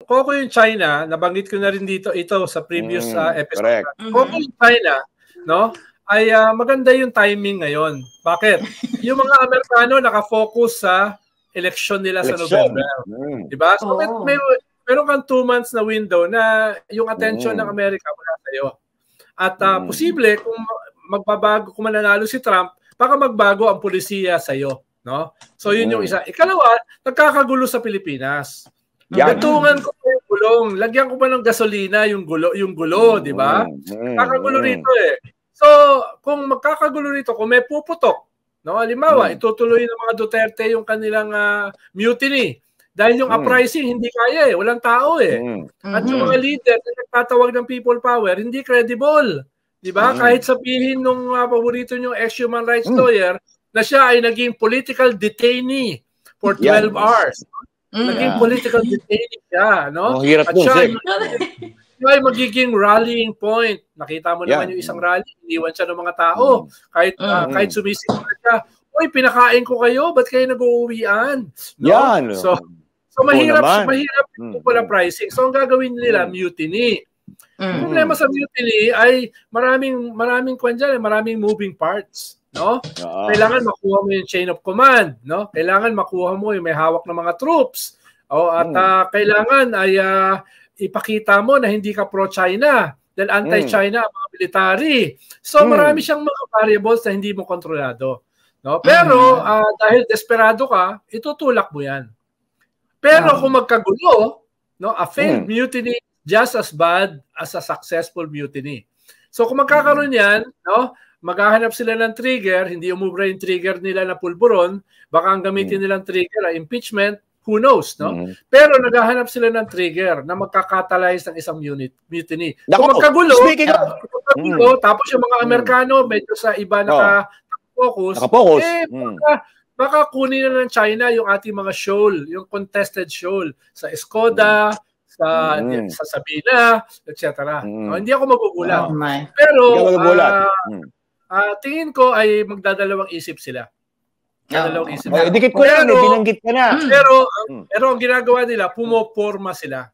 Kung yung China, nabanggit ko na rin ito sa previous episode. Correct. Kung yung China, no, ay maganda yung timing ngayon. Bakit? Yung mga Amerikano nakafocus sa election nila sa November. Diba? So meron kang 2 months na window na yung attention ng Amerika wala sa'yo. At posible kung magbabago, kung mananalo si Trump, baka magbago ang pulisiya sa'yo. No? So yun yung isa. Ikalawa, nagkakagulo sa Pilipinas. Gatungan ko pa yung gulong. Lagyan ko pa ng gasolina yung gulo, di ba? Kakagulo rito eh. So, kung magkakagulo rito, kung may puputok, no, halimbawa, itutuloy ng mga Duterte yung kanilang mutiny. Dahil yung uprising, hindi kaya eh. Walang tao eh. At yung mga leader na nagtatawag ng people power, hindi credible. Di ba? Kahit sabihin nung paborito niyong ex-human rights lawyer na siya ay naging political detainee for 12 hours. Naging political detainee siya, no? Hirap at siya ay magiging rallying point. Nakita mo naman yung isang rally, iniwan siya ng mga tao. Kahit sumisigil siya, uy, pinakain ko kayo, ba't kayo nag-uuwian? No? So mahirap yung pala pricing. So ang gagawin nila, mutiny. Problema sa mutiny ay maraming kwan dyan, maraming moving parts. No? Kailangan makuha mo yung chain of command, no? Kailangan makuha mo yung may hawak ng mga troops. At kailangan ay ipakita mo na hindi ka pro-China, dahil anti-China ang mga military. So marami siyang mga variables na hindi mo kontrolado. No? Pero dahil desperado ka, itutulak mo 'yan. Pero kung magkagulo, no, a failed mutiny just as bad as a successful mutiny. So kung magkakaroon 'yan, no, maghahanap sila ng trigger, hindi umubra yung trigger nila na pulburon, baka ang gamitin nilang trigger ay impeachment, who knows, no? Pero naghahanap sila ng trigger na magkakatalyze ng isang mutiny. Kung magkagulo, tapos yung mga Amerikano medyo sa iba nakafocus, baka kunin na ng China yung ating mga shoal, yung contested shoal sa Escoda, sa Sabina, etc. No, hindi ako magugulat. Pero tingin ko ay magdadalawang isip sila. Dikit ko yan, binanggit ka na. Pero ang ginagawa nila, pumoporma sila.